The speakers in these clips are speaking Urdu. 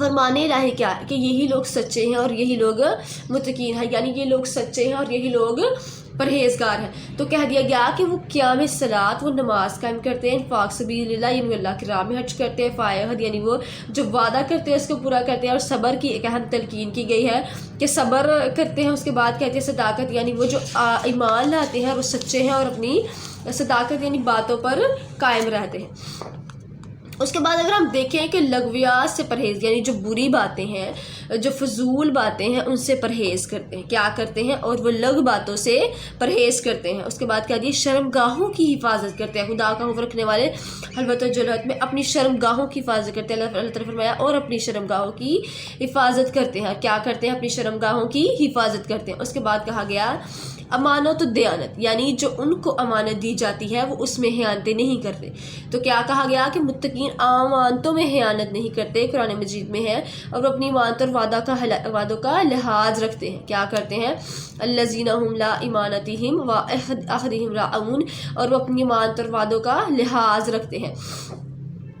فرمانے الہی کیا ہے کہ یہی لوگ سچے ہیں اور یہی لوگ متقین ہیں، یعنی یہ لوگ سچے ہیں اور یہی لوگ پرہیزگار ہیں۔ تو کہہ دیا گیا کہ وہ قیام صلاۃ، وہ نماز قائم کرتے ہیں، انفاق سبیل اللہ یعنی اللہ کی راہ میں خرچ کرتے ہیں، فائد یعنی وہ جو وعدہ کرتے ہیں اس کو پورا کرتے ہیں، اور صبر کی ایک اہم تلقین کی گئی ہے کہ صبر کرتے ہیں۔ اس کے بعد کہتے ہیں صداقت، یعنی وہ جو ایمان لاتے ہیں وہ سچے ہیں اور اپنی صداقت یعنی باتوں پر قائم رہتے ہیں۔ اس کے بعد اگر ہم دیکھیں کہ لغویات سے پرہیز، یعنی جو بری باتیں ہیں، جو فضول باتیں ہیں، ان سے پرہیز کرتے ہیں، کیا کرتے ہیں، اور وہ لغو باتوں سے پرہیز کرتے ہیں۔ اس کے بعد کہہ دیے شرمگاہوں کی حفاظت کرتے ہیں، خدا کا خوف رکھنے والے حلوت و جلوت میں اپنی شرمگاہوں کی حفاظت کرتے ہیں۔ اللہ تعالیٰ نے فرمایا اور اپنی شرمگاہوں کی حفاظت کرتے ہیں، کیا کرتے ہیں، اپنی شرمگاہوں کی حفاظت کرتے ہیں۔ اس کے بعد کہا گیا امانت و دیانت، یعنی جو ان کو امانت دی جاتی ہے وہ اس میں خیانتیں نہیں کرتے۔ تو کیا کہا گیا کہ متقین امانتوں میں خیانت نہیں کرتے، قرآن مجید میں ہے، اور وہ اپنی امانت اور وعدوں کا لحاظ رکھتے ہیں، کیا کرتے ہیں، الذین هم لا ایمانتہم و عہدہم راعون، اور وہ اپنی امانت اور وعدوں کا لحاظ رکھتے ہیں۔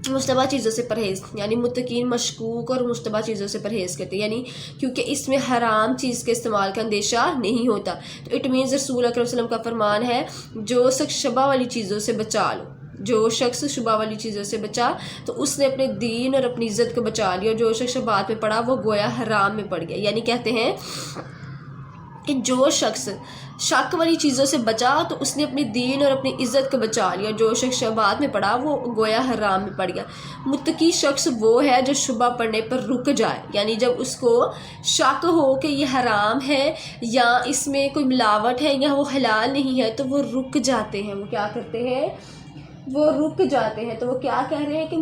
مشتبہ چیزوں سے پرہیز، یعنی متقین مشکوک اور مشتبہ چیزوں سے پرہیز کرتے ہیں، یعنی کیونکہ اس میں حرام چیز کے استعمال کا اندیشہ نہیں ہوتا۔ تو اٹ مینز رسول اکرم صلی اللہ علیہ وسلم کا فرمان ہے جو شخص شبہ والی چیزوں سے بچا لو، جو شخص شبہ والی چیزوں سے بچا تو اس نے اپنے دین اور اپنی عزت کو بچا لیا، اور جو شخص شبہات میں پڑا وہ گویا حرام میں پڑ گیا۔ یعنی کہتے ہیں کہ جو شخص شک والی چیزوں سے بچا تو اس نے اپنے دین اور اپنی عزت کو بچا لیا، جو شخص شبہات میں پڑا وہ گویا حرام میں پڑ گیا۔ متقی شخص وہ ہے جو شبہ پڑنے پر رک جائے، یعنی جب اس کو شک ہو کہ یہ حرام ہے یا اس میں کوئی ملاوٹ ہے یا وہ حلال نہیں ہے تو وہ رک جاتے ہیں۔ وہ کیا کرتے ہیں، وہ رک جاتے ہیں۔ تو وہ کیا کہہ رہے ہیں کہ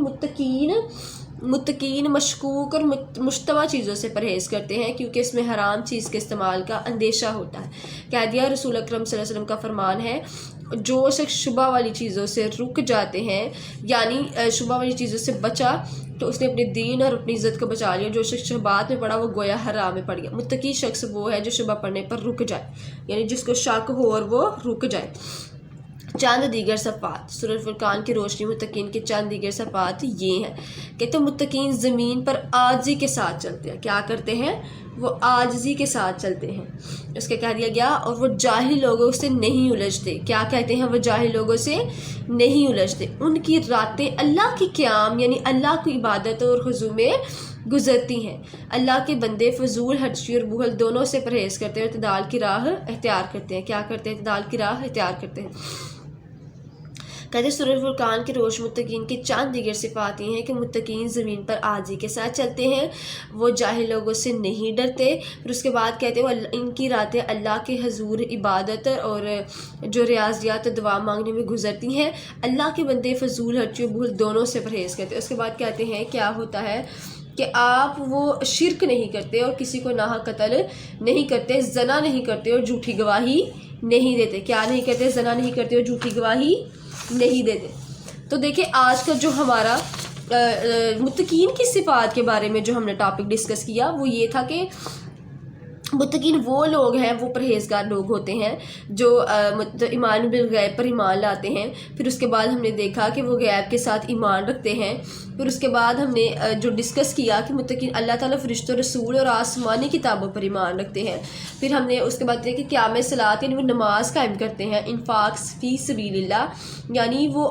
متقین مشکوک اور مشتبہ چیزوں سے پرہیز کرتے ہیں کیونکہ اس میں حرام چیز کے استعمال کا اندیشہ ہوتا ہے۔ کہہ دیا رسول اکرم صلی اللہ علیہ وسلم کا فرمان ہے جو شخص شبہ والی چیزوں سے رک جاتے ہیں، یعنی شبہ والی چیزوں سے بچا تو اس نے اپنے دین اور اپنی عزت کو بچا لیا، جو شخص شبہات میں پڑا وہ گویا حرام میں پڑ گیا۔ متقی شخص وہ ہے جو شبہ پڑنے پر رک جائے، یعنی جس کو شک ہو اور وہ رک جائے۔ چند دیگر صفات، سورہ فرقان کی روشنی متقین کے چند دیگر صفات یہ ہیں کہ تو متقین زمین پر عاجزی کے ساتھ چلتے ہیں، کیا کرتے ہیں، وہ عاجزی کے ساتھ چلتے ہیں۔ اس کے کہہ دیا گیا اور وہ جاہل لوگوں سے نہیں الجھتے، کیا کہتے ہیں، وہ جاہل لوگوں سے نہیں الجھتے۔ ان کی راتیں اللہ کی قیام یعنی اللہ کی عبادت اور خضوع میں گزرتی ہیں۔ اللہ کے بندے فضول خرچی اور بخل دونوں سے پرہیز کرتے ہیں، اعتدال کی راہ اختیار کرتے ہیں، کیا کرتے ہیں، اعتدال کی راہ اختیار کرتے ہیں۔ کہتے سورہ فرقان کی روش متقین کی چند دیگر صفات یہ ہیں کہ متقین زمین پر عاجزی کے ساتھ چلتے ہیں، وہ جاہل لوگوں سے نہیں ڈرتے۔ پھر اس کے بعد کہتے ہیں ان کی راتیں اللہ کے حضور عبادت اور جو ریاضیات دعا مانگنے میں گزرتی ہیں۔ اللہ کے بندے فضول خرچی و بخل دونوں سے پرہیز کرتے ہیں۔ اس کے بعد کہتے ہیں کیا ہوتا ہے کہ آپ وہ شرک نہیں کرتے اور کسی کو ناحق قتل نہیں کرتے، زنا نہیں کرتے اور جھوٹی گواہی نہیں دیتے، کیا نہیں کرتے، زنا نہیں کرتے اور جھوٹی گواہی نہیں دیتے۔ تو دیکھیں آج کا جو ہمارا متقین کی صفات کے بارے میں جو ہم نے ٹاپک ڈسکس کیا وہ یہ تھا کہ متقین وہ لوگ ہیں، وہ پرہیزگار لوگ ہوتے ہیں جو ایمان بالغیب پر ایمان لاتے ہیں۔ پھر اس کے بعد ہم نے دیکھا کہ وہ غیب کے ساتھ ایمان رکھتے ہیں۔ پھر اس کے بعد ہم نے جو ڈسکس کیا کہ متقین اللہ تعالیٰ فرشتوں، رسول اور آسمانی کتابوں پر ایمان رکھتے ہیں۔ پھر ہم نے اس کے بعد دیکھا کہ قیام صلاۃ یعنی وہ نماز قائم کرتے ہیں، انفاق فی سبیل اللہ یعنی وہ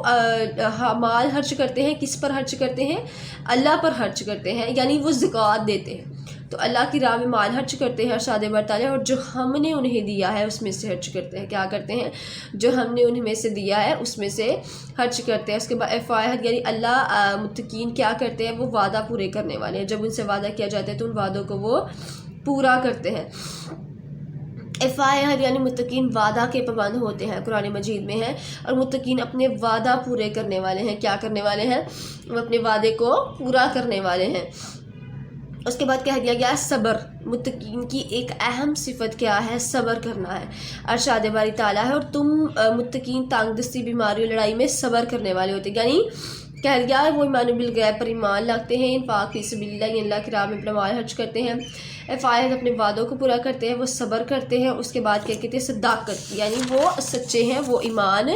مال خرچ کرتے ہیں، کس پر خرچ کرتے ہیں، اللہ پر خرچ کرتے ہیں، یعنی وہ زکوٰۃ دیتے ہیں، تو اللہ کی راہ میں مال خرچ کرتے ہیں، ارشاد برتالیہ، اور جو ہم نے انہیں دیا ہے اس میں سے خرچ کرتے ہیں، کیا کرتے ہیں، جو ہم نے انہیں میں سے دیا ہے اس میں سے خرچ کرتے ہیں۔ اس کے بعد افاعت یعنی اللہ متقین کیا کرتے ہیں، وہ وعدہ پورے کرنے والے ہیں، جب ان سے وعدہ کیا جاتا ہے تو ان وعدوں کو وہ پورا کرتے ہیں۔ افاعت یعنی متقین وعدہ کے پابند ہوتے ہیں، قرآن مجید میں ہے، اور متقین اپنے وعدہ پورے کرنے والے ہیں، کیا کرنے والے ہیں، وہ اپنے وعدے کو پورا کرنے والے ہیں۔ اس کے بعد کہہ دیا گیا صبر، متقین کی ایک اہم صفت کیا ہے، صبر کرنا ہے، ارشاد باری تعالیٰ ہے اور تم متقین تانگ دستی، بیماری اور لڑائی میں صبر کرنے والے ہوتے ہیں، یعنی کہہ دیا وہ ایمان بالغیب پر ایمان لاتے ہیں، انفاق فی سبیل اللہ یعنی اللہ کی راہ میں اپنا مال خرچ کرتے ہیں، عہد اپنے وعدوں کو پورا کرتے ہیں، وہ صبر کرتے ہیں، اس کے بعد کیا کہتے ہیں صداقت یعنی وہ سچے ہیں، وہ ایمان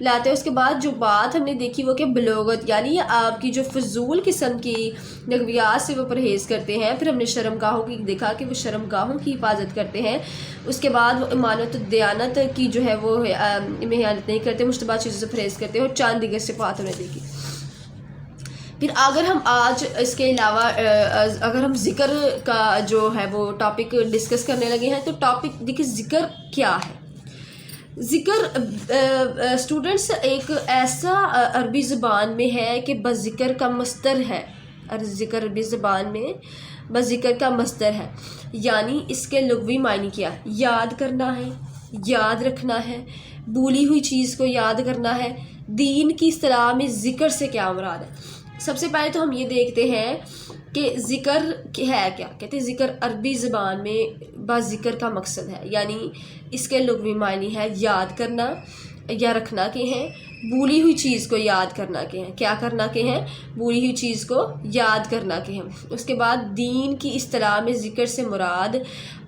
لاتے ہیں۔ اس کے بعد جو بات ہم نے دیکھی وہ کہ بلوغت یعنی آپ کی جو فضول قسم کی لغویات سے وہ پرہیز کرتے ہیں۔ پھر ہم نے شرم گاہوں کی دیکھا کہ وہ شرم گاہوں کی حفاظت کرتے ہیں۔ اس کے بعد وہ امانت و دیانت کی جو ہے وہ اہانت نہیں کرتے، مشتبہ چیزوں سے پرہیز کرتے ہیں، اور چاند دیگر صفات ہم نے دیکھی۔ پھر اگر ہم آج اس کے علاوہ اگر ہم ذکر کا جو ہے وہ ٹاپک ڈسکس کرنے لگے ہیں تو ٹاپک دیکھیں ذکر کیا ہے۔ ذکر اسٹوڈنٹس ایک ایسا عربی زبان میں ہے کہ بذکر کا مصدر ہے، ذکر عربی زبان میں بذکر کا مصدر ہے، یعنی اس کے لغوی معنی کیا ہے؟ یاد کرنا ہے، یاد رکھنا ہے، بھولی ہوئی چیز کو یاد کرنا ہے۔ دین کی اصطلاح میں ذکر سے کیا مراد ہے؟ سب سے پہلے تو ہم یہ دیکھتے ہیں کہ ذکر ہے کیا؟ کہتے ہیں ذکر عربی زبان میں ذکر کا مقصد ہے، یعنی اس کے لغوی معنی ہے یاد کرنا یا رکھنا کے ہیں، بھولی ہوئی چیز کو یاد کرنا کے ہیں۔ کیا کرنا کے ہیں؟ بھولی ہوئی چیز کو یاد کرنا کے ہیں۔ اس کے بعد دین کی اصطلاح میں ذکر سے مراد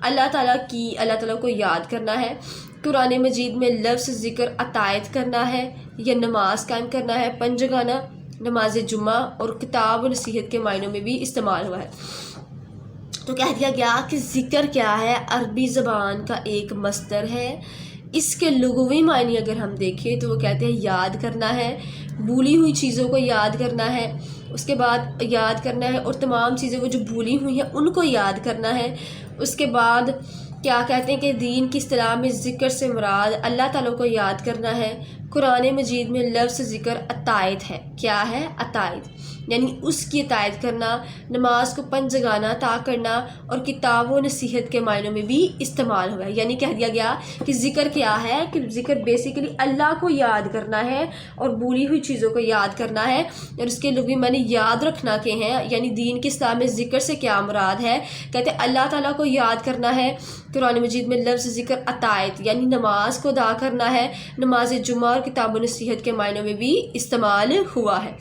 اللہ تعالیٰ کو یاد کرنا ہے۔ قرآن مجید میں لفظ ذکر عطایت کرنا ہے یا نماز قائم کرنا ہے، پنجگانہ نماز جمعہ اور کتاب و نصیحت کے معنوں میں بھی استعمال ہوا ہے۔ تو کہہ دیا گیا کہ ذکر کیا ہے؟ عربی زبان کا ایک مصدر ہے۔ اس کے لغوی معنی اگر ہم دیکھیں تو وہ کہتے ہیں یاد کرنا ہے، بھولی ہوئی چیزوں کو یاد کرنا ہے، اس کے بعد یاد کرنا ہے اور تمام چیزیں وہ جو بھولی ہوئی ہیں ان کو یاد کرنا ہے۔ اس کے بعد کیا کہتے ہیں کہ دین کی اصطلاح میں ذکر سے مراد اللہ تعالیٰ کو یاد کرنا ہے۔ قرآن مجید میں لفظ ذکر عطایت ہے۔ کیا ہے؟ عطایت یعنی اس کی اطاعت کرنا، نماز کو پنجگانہ ادا کرنا اور کتاب و نصیحت کے معنوں میں بھی استعمال ہوا ہے۔ یعنی کہہ دیا گیا کہ ذکر کیا ہے؟ کہ ذکر بیسیکلی اللہ کو یاد کرنا ہے اور بھولی ہوئی چیزوں کو یاد کرنا ہے، اور اس کے لغوی معنی یاد رکھنا کے ہیں۔ یعنی دین کے اصطلاح میں ذکر سے کیا مراد ہے؟ کہتے ہیں اللہ تعالیٰ کو یاد کرنا ہے۔ قرآن مجید میں لفظ ذکر عطایت یعنی نماز کو ادا کرنا ہے، نماز جمعہ اور کتاب و نصیحت کے معنوں میں بھی استعمال ہوا ہے۔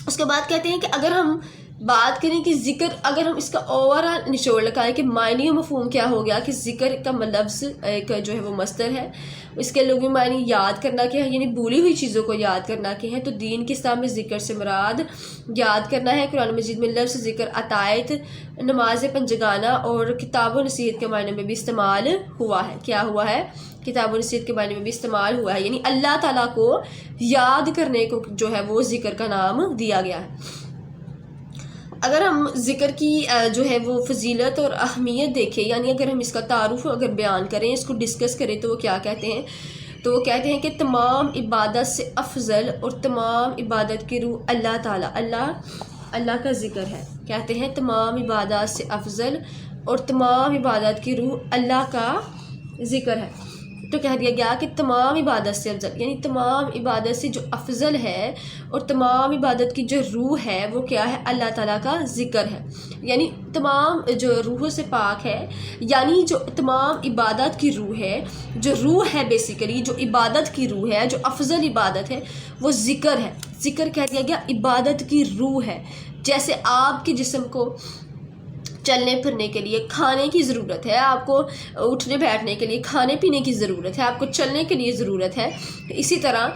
اس کے بعد کہتے ہیں کہ اگر ہم بات کریں کہ ذکر، اگر ہم اس کا اوورآل نچوڑ لگائیں کہ معنی و مفہوم کیا ہو گیا، کہ ذکر کا لفظ ایک جو ہے وہ مصدر ہے، اس کے لغوی معنی یاد کرنا کے ہے، یعنی بھولی ہوئی چیزوں کو یاد کرنا کے ہیں۔ تو دین کے اصطلاح میں ذکر سے مراد یاد کرنا ہے۔ قرآن مجید میں لفظ ذکر عطایت، نماز پنجگانہ اور کتاب و نصیحت کے معنی میں بھی استعمال ہوا ہے۔ کیا ہوا ہے؟ کتاب و نصیحت کے معنی میں بھی استعمال ہوا ہے، یعنی اللہ تعالیٰ کو یاد کرنے کو جو ہے وہ ذکر کا نام دیا گیا ہے۔ اگر ہم ذکر کی جو ہے وہ فضیلت اور اہمیت دیکھیں، یعنی اگر ہم اس کا تعارف اگر بیان کریں، اس کو ڈسکس کریں، تو وہ کیا کہتے ہیں؟ تو وہ کہتے ہیں کہ تمام عبادت سے افضل اور تمام عبادت کی روح اللہ تعالیٰ اللہ کا ذکر ہے۔ کہتے ہیں تمام عبادات سے افضل اور تمام عبادت کی روح اللہ کا ذکر ہے۔ تو کہہ دیا گیا کہ تمام عبادت سے افضل یعنی تمام عبادت سے جو افضل ہے اور تمام عبادت کی جو روح ہے وہ کیا ہے؟ اللہ تعالیٰ کا ذکر ہے۔ یعنی تمام جو روحوں سے پاک ہے، یعنی جو تمام عبادت کی روح ہے، جو روح ہے بیسیکلی جو عبادت کی روح ہے، جو افضل عبادت ہے وہ ذکر ہے۔ ذکر کہہ دیا گیا عبادت کی روح ہے۔ جیسے آپ کے جسم کو چلنے پھرنے کے لیے کھانے کی ضرورت ہے، آپ کو اٹھنے بیٹھنے کے لیے کھانے پینے کی ضرورت ہے، آپ کو چلنے کے لیے ضرورت ہے، اسی طرح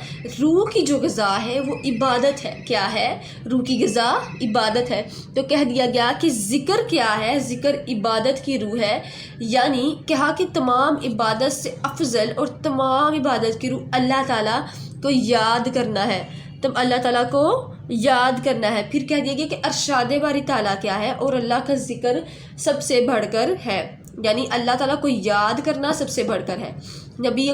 روح کی جو غذا ہے وہ عبادت ہے۔ کیا ہے؟ روح کی غذا عبادت ہے۔ تو کہہ دیا گیا کہ ذکر کیا ہے؟ ذکر عبادت کی روح ہے، یعنی کہا کہ تمام عبادت سے افضل اور تمام عبادت کی روح اللہ تعالیٰ کو یاد کرنا ہے۔ تم اللہ تعالیٰ کو یاد کرنا ہے۔ پھر کہہ دیا گیا کہ ارشاد باری تعالیٰ کیا ہے؟ اور اللہ کا ذکر سب سے بڑھ کر ہے، یعنی اللہ تعالیٰ کو یاد کرنا سب سے بڑھ کر ہے۔ نبی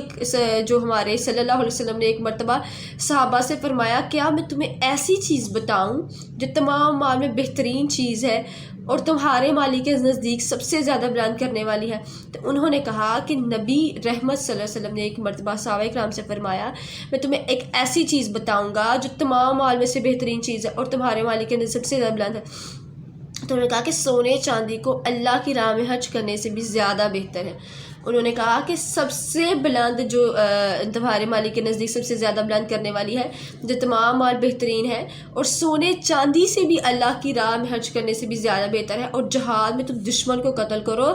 جو ہمارے صلی اللہ علیہ وسلم نے ایک مرتبہ صحابہ سے فرمایا، کیا میں تمہیں ایسی چیز بتاؤں جو تمام مال میں بہترین چیز ہے اور تمہارے مالک کے نزدیک سب سے زیادہ بیان کرنے والی ہے؟ تو انہوں نے کہا کہ نبی رحمت صلی اللہ علیہ وسلم نے ایک مرتبہ صحابہ کرام سے فرمایا، میں تمہیں ایک ایسی چیز بتاؤں گا جو تمام مال میں سے بہترین چیز ہے اور تمہارے مالک کے نزدیک سب سے زیادہ بلند ہے۔ تو انہوں نے کہا کہ سونے چاندی کو اللہ کی راہ میں حج کرنے سے بھی زیادہ بہتر ہے. انہوں نے کہا کہ سب سے بلند جو تمہارے مالک کے نزدیک سب سے زیادہ بلند کرنے والی ہے جو تمام مال بہترین ہے، اور سونے چاندی سے بھی اللہ کی راہ میں حج کرنے سے بھی زیادہ بہتر ہے، اور جہاد میں تم دشمن کو قتل کرو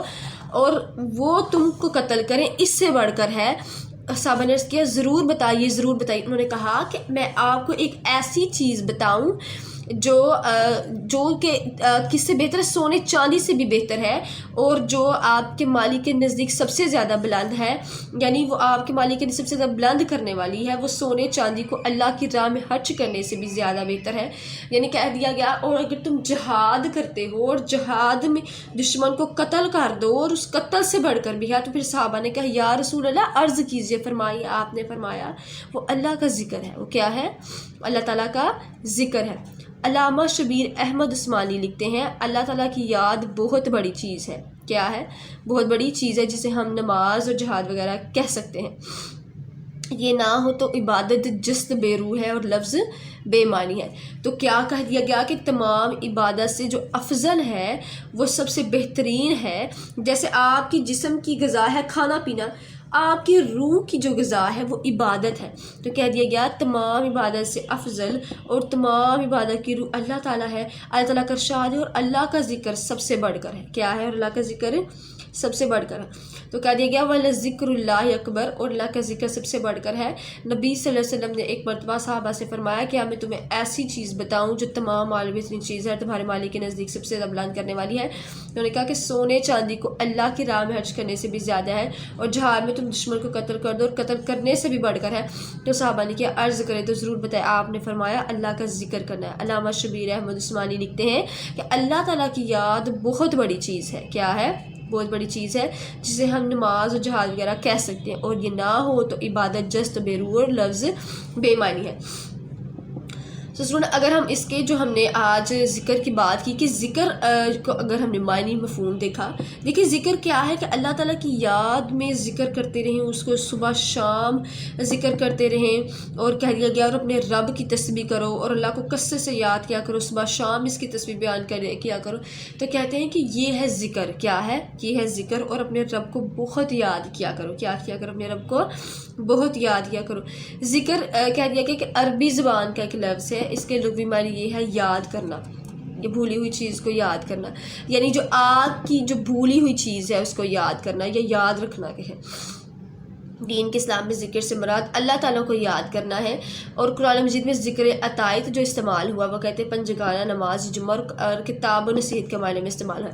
اور وہ تم کو قتل کریں، اس سے بڑھ کر ہے. صحابہ نے عرض کیا ضرور بتائیے ضرور بتائیے. انہوں نے کہا کہ میں آپ کو ایک ایسی چیز بتاؤں جو کہ کس سے بہتر ہے، سونے چاندی سے بھی بہتر ہے، اور جو آپ کے مالک کے نزدیک سب سے زیادہ بلند ہے، یعنی وہ آپ کے مالک کے سب سے زیادہ بلند کرنے والی ہے، وہ سونے چاندی کو اللہ کی راہ میں حج کرنے سے بھی زیادہ بہتر ہے. یعنی کہہ دیا گیا، اور اگر تم جہاد کرتے ہو اور جہاد میں دشمن کو قتل کر دو اور اس قتل سے بڑھ کر بھی ہے، تو پھر صحابہ نے کہا یا رسول اللہ عرض کیجئے. فرمائی آپ نے فرمایا وہ اللہ کا ذکر ہے. وہ کیا ہے؟ اللہ تعالیٰ کا ذکر ہے. علامہ شبیر احمد عثمانی لکھتے ہیں اللہ تعالیٰ کی یاد بہت بڑی چیز ہے. کیا ہے؟ بہت بڑی چیز ہے، جسے ہم نماز اور جہاد وغیرہ کہہ سکتے ہیں. یہ نہ ہو تو عبادت جست بے روح ہے اور لفظ بے معنی ہے. تو کیا کہہ دیا گیا کہ تمام عبادت سے جو افضل ہے وہ سب سے بہترین ہے. جیسے آپ کی جسم کی غذا ہے کھانا پینا، آپ کی روح کی جو غذا ہے وہ عبادت ہے. تو کہہ دیا گیا تمام عبادت سے افضل اور تمام عبادت کی روح اللہ تعالیٰ ہے. اللہ تعالیٰ کا ارشاد ہے اور اللہ کا ذکر سب سے بڑھ کر ہے. کیا ہے؟ اور اللہ کا ذکر سب سے بڑھ کر ہے. تو کہہ دیا گیا وَلَذِكْرُ اللَّهِ اکبر، اور اللہ کا ذکر سب سے بڑھ کر ہے. نبی صلی اللہ علیہ وسلم نے ایک مرتبہ صحابہ سے فرمایا کہ میں تمہیں ایسی چیز بتاؤں جو تمام مال بہترین چیز ہے، تمہارے مالک کے نزدیک سب سے زیادہ بلند کرنے والی ہے. انہوں نے کہا کہ سونے چاندی کو اللہ کی راہ میں حج کرنے سے بھی زیادہ ہے، اور جہاد میں تم دشمن کو قتل کر دو اور قتل کرنے سے بھی بڑھ کر ہے. تو صحابہ نے کیا عرض کرے تو ضرور بتائے. آپ نے فرمایا اللہ کا ذکر کرنا ہے. علامہ شبیر احمد عثمانی لکھتے ہیں کہ اللہ تعالیٰ کی یاد بہت بڑی چیز ہے. کیا ہے؟ بہت بڑی چیز ہے، جسے ہم نماز اور جہاد وغیرہ کہہ سکتے ہیں، اور یہ نہ ہو تو عبادت جست بے روح اور لفظ بے معنی ہے. اگر ہم اس کے جو ہم نے آج ذکر کی بات کی کہ ذکر کو اگر ہم نے معنی مفہوم دیکھا، دیکھیں ذکر کیا ہے کہ اللہ تعالیٰ کی یاد میں ذکر کرتے رہیں، اس کو صبح شام ذکر کرتے رہیں. اور کہہ دیا گیا اور اپنے رب کی تسبیح کرو اور اللہ کو کثرت سے یاد کیا کرو، صبح شام اس کی تسبیح بیان کیا کرو. تو کہتے ہیں کہ یہ ہے ذکر. کیا ہے؟ یہ ہے ذکر، اور اپنے رب کو بہت یاد کیا کرو. کیا کیا کرو؟ اپنے رب کو بہت یاد کیا کرو. ذکر کہہ دیا گیا کہ عربی زبان کا ایک لفظ ہے، اس کے لغوی معنی یہ ہے یاد کرنا، یہ بھولی ہوئی چیز کو یاد کرنا، یعنی جو آپ کی جو بھولی ہوئی چیز ہے اس کو یاد کرنا یا یاد رکھنا کہ ہے. دین کے اسلام میں ذکر سے مراد اللہ تعالیٰ کو یاد کرنا ہے. اور قرآن مجید میں ذکر عطائت جو استعمال ہوا وہ کہتے ہیں پنجگانہ، نماز جمعہ اور کتاب و نصیحت کے معنی میں استعمال ہے.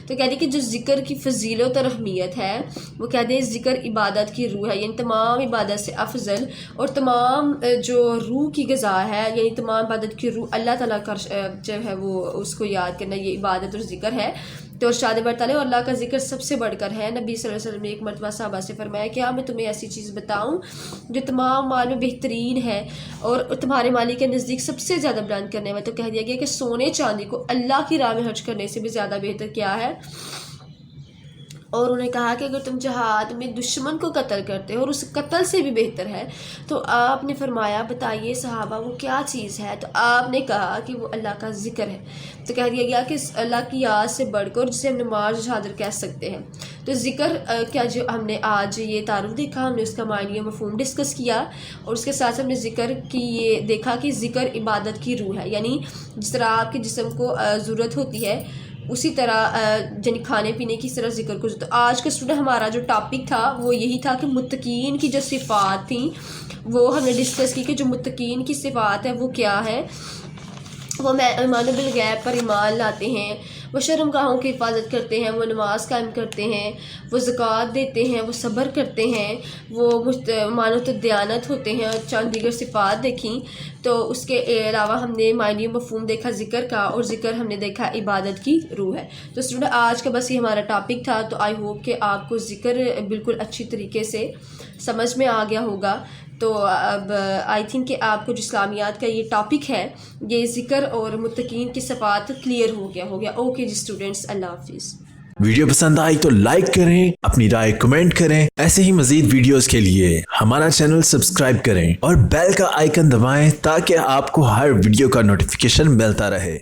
تو کہتے ہیں کہ جو ذکر کی فضیلت اور اہمیت ہے وہ کہتے ہیں ذکر عبادت کی روح ہے، یعنی تمام عبادت سے افضل، اور تمام جو روح کی غذا ہے یعنی تمام عبادت کی روح اللہ تعالیٰ کا جو ہے وہ اس کو یاد کرنا، یہ عبادت اور ذکر ہے. تو ارشاد برتالے اور اللہ کا ذکر سب سے بڑھ کر ہے. نبی صلی اللہ علیہ وسلم نے ایک مرتبہ صحابہ سے فرمایا کہ میں تمہیں ایسی چیز بتاؤں جو تمام مال میں بہترین ہے اور تمہارے مالک کے نزدیک سب سے زیادہ بلند کرنے میں. تو کہہ دیا گیا کہ سونے چاندی کو اللہ کی راہ میں حج کرنے سے بھی زیادہ بہتر کیا ہے. اور انہوں نے کہا کہ اگر تم جہاد میں دشمن کو قتل کرتے ہو اور اس قتل سے بھی بہتر ہے. تو آپ نے فرمایا بتائیے صحابہ وہ کیا چیز ہے؟ تو آپ نے کہا کہ وہ اللہ کا ذکر ہے. تو کہہ دیا گیا کہ اللہ کی یاد سے بڑھ کر جسے ہم نماز شہادت کہہ سکتے ہیں. تو ذکر کیا جو ہم نے آج یہ تعارف دیکھا، ہم نے اس کا معنی مفہوم ڈسکس کیا، اور اس کے ساتھ ہم نے ذکر کی یہ دیکھا کہ ذکر عبادت کی روح ہے، یعنی جس طرح آپ کے جسم کو ضرورت ہوتی ہے اسی طرح یعنی کھانے پینے کی طرح ذکر کو. تو آج کا اسٹوڈنٹ ہمارا جو ٹاپک تھا وہ یہی تھا کہ متقین کی جو صفات تھیں وہ ہم نے ڈسکس کی کہ جو متقین کی صفات ہے وہ کیا ہے. وہ ایمان بالغیب پر ایمان لاتے ہیں، وہ شرمگاہوں کی حفاظت کرتے ہیں، وہ نماز قائم کرتے ہیں، وہ زکوٰۃ دیتے ہیں، وہ صبر کرتے ہیں، وہ مانوت دیانت ہوتے ہیں، اور چند دیگر صفات دیکھیں. تو اس کے علاوہ ہم نے معنی مفہوم دیکھا ذکر کا، اور ذکر ہم نے دیکھا عبادت کی روح ہے. تو اسٹوڈنٹ آج کا بس یہ ہمارا ٹاپک تھا. تو آئی ہوپ کہ آپ کو ذکر بالکل اچھی طریقے سے سمجھ میں آ گیا ہوگا. تو اب آئی تھنک کہ آپ کو جو اسلامیات کا یہ ٹاپک ہے یہ ذکر اور متقین کی صفات کلیئر ہو گیا. اوکے جی اسٹوڈنٹس، اللہ حافظ. ویڈیو پسند آئی تو لائک کریں، اپنی رائے کمنٹ کریں. ایسے ہی مزید ویڈیوز کے لیے ہمارا چینل سبسکرائب کریں اور بیل کا آئیکن دبائیں تاکہ آپ کو ہر ویڈیو کا نوٹیفیکیشن ملتا رہے.